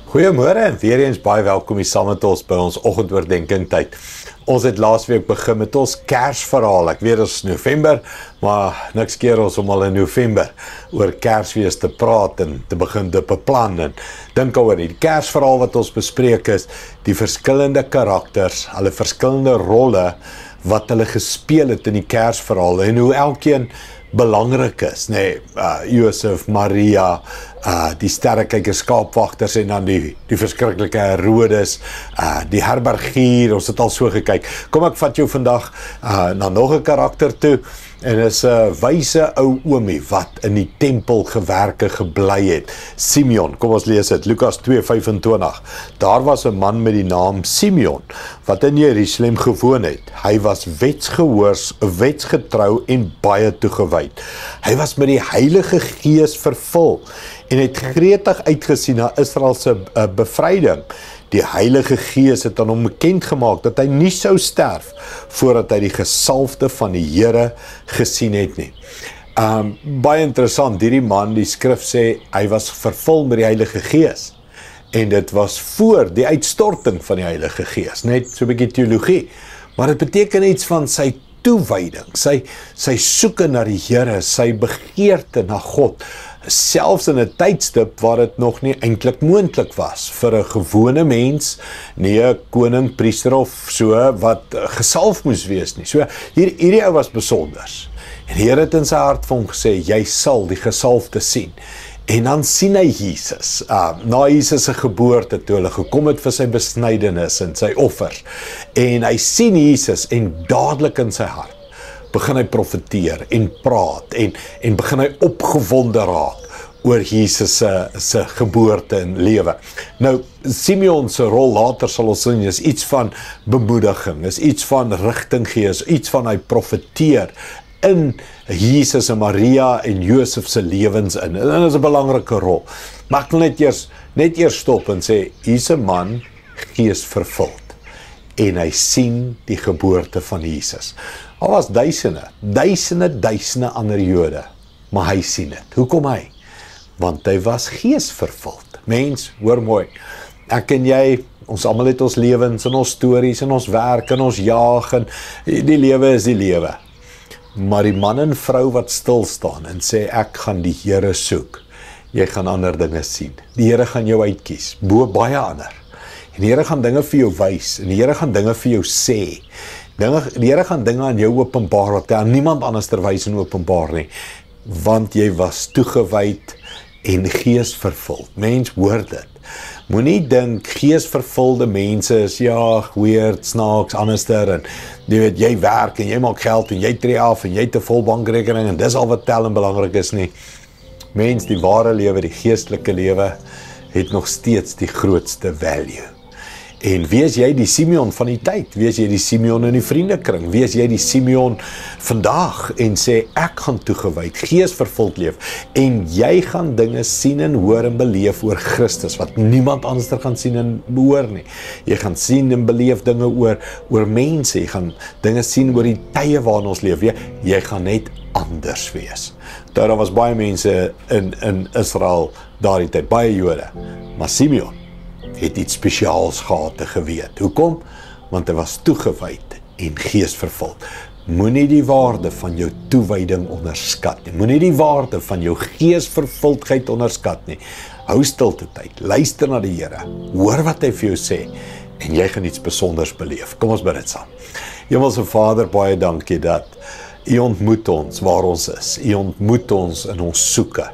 Goeiemôre en weer eens baie welkom hier saam met ons by ons oggendoordenkings tyd. Ons het laasweek begin met ons Kersverhaal. Ek weet dit is November, maar niks keer ons om al in November oor Kersfees te praat en te begin te beplan en dink oor die Kersverhaal wat ons bespreek is die verskillende karakters, hulle verskillende rolle wat hulle gespeel het in die Kersverhaal en hoe elkeen belangrik is, Josef, Maria, die sterrekykers, skaapwagters en dan die verskriklike Herodes, die herbergier, ons het al so gekyk. Kom ek vat jou vandag na nog 'n karakter toe en is 'n wyse ou oomie wat in die tempel gewerke gebly het. Simeon, kom ons lees dit, Lukas 2:25. Daar was 'n man met die naam Simeon wat in Jerusalem gewoon het. Hy was wetsgetrou en baie toegewyd. Hy was met die Heilige Gees vervul en het gretig uitgesien na Israel se bevryding. Die Heilige Gees het aan hom bekend gemaak dat hy nie sou sterf voordat hy die gesalfde van die Here gesien het nie. Baie interessant, hierdie man, die skrif sê, hy was vervul met die Heilige Gees. En dit was voor die uitstorting van die Heilige Gees, net so 'n bietjie teologie. Maar dit beteken iets van sy toewyding, sy soeke na die Here, sy begeerte na God, selfs in 'n tydstip waar dit nog nie eintlik moontlik was vir 'n gewone mens, nie 'n koning, priester of so wat gesalf moes wees nie. So hierdie ou was besonders. En die Here het in sy hart vir hom gesê, jy sal die gesalfde sien. En dan sien hy Jesus, na Jesus se geboorte toe hulle gekom het vir sy besnydenis en sy offers. En hy sien Jesus en dadelik in sy hart begin hy profeteer en praat en begin hy opgewonde raak oor Jesus se geboorte en lewe. Nou, Simeon se rol later sal ons sien is iets van bemoediging, is iets van rigting gee, is iets van hy profeteer in Jesus en Maria en Josef se lewens in. En dit is 'n belangrike rol. Maar ek wil net eers stop en sê, hier's 'n man gees vervuld en hy sien die geboorte van Jesus. Al was duisende ander Jode, maar hy sien dit. Hoekom hy? Want hy was gees vervuld. Mens, hoor mooi, ek en jy, ons almal het ons lewens en ons stories en ons werk en ons jaag en die lewe is die lewe. Maar die man en vrou wat stil staan en sê ek gaan die Here soek, jy gaan ander dinge sien. Die Here gaan jou uitkies, bo baie ander. En die Here gaan dinge vir jou wys en die Here gaan dinge vir jou sê. Die Here gaan dinge aan jou openbaar wat hy aan niemand anders terwys en openbaar nie, want jy was toegewyd en gees vervuld. Mens, hoor dit. Moenie dink geesvervulde mense is weird, snaaks, anderster en jy werk en jy maak geld en jy tree af en jy het 'n vol bankrekening en dis al wat tel en belangrik is nie. Mens, die ware lewe, die geestelike lewe het nog steeds die grootste value. En wees jy die Simeon van die tyd, wees jy die Simeon in die vriendekring, wees jy die Simeon vandag en sê ek gaan toegewyd, geesvervuld leef en jy gaan dinge sien en hoor en beleef oor Christus wat niemand anders gaan sien en hoor nie. Jy gaan sien en beleef dinge oor mense, jy gaan dinge sien oor die tye waarin ons leef, jy gaan net anders wees. Daar was baie mense in Israel daardie tyd, baie Jode, maar Simeon het iets spesiaals gehad te geweet. Hoekom? Want hy was toegewyd en geesvervuld. Moenie die waarde van jou toewyding onderskat nie. Moenie die waarde van jou geesvervuldheid onderskat nie. Hou stilte tyd, luister na die Here, hoor wat hy vir jou sê en jy gaan iets besonders beleef. Kom ons bid dit saam. Hemelse Vader, baie dankie dat U ontmoet ons waar ons is. U ontmoet ons in ons soeke.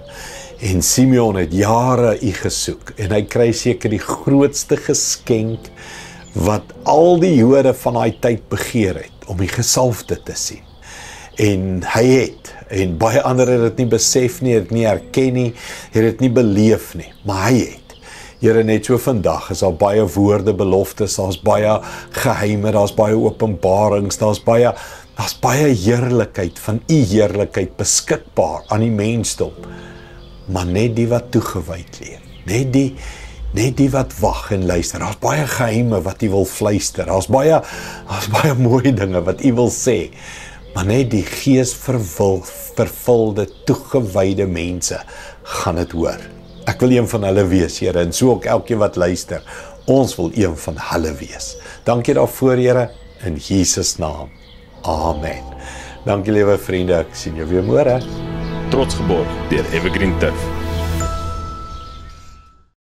En Simeon het jare U gesoek en hy kry seker die grootste geskenk wat al die Jode van daai tyd begeer het, om die gesalfde te sien. En hy het, en baie ander het dit nie besef nie, het dit nie herken nie, het dit nie beleef nie, maar hy het. Here, net so vandag is daar baie woorde, beloftes, daar's baie geheime, daar's baie openbarings, daar's baie heerlikheid van U heerlikheid beskikbaar aan die mensdom. Maar net die wat toegewyd leef, net die wat wag en luister. Daar's baie geheime wat U wil fluister, daar's baie mooi dinge wat U wil sê, maar net die gees vervulde, toegewyde mense gaan dit hoor. Ek wil een van hulle wees, Here, en so ook elkeen wat luister. Ons wil een van hulle wees. Dankie daarvoor, Here, in Jesus naam. Amen. Dankie, liewe vriende, ek sien jou weer môre. Trots geborg deur Evergreen Turf.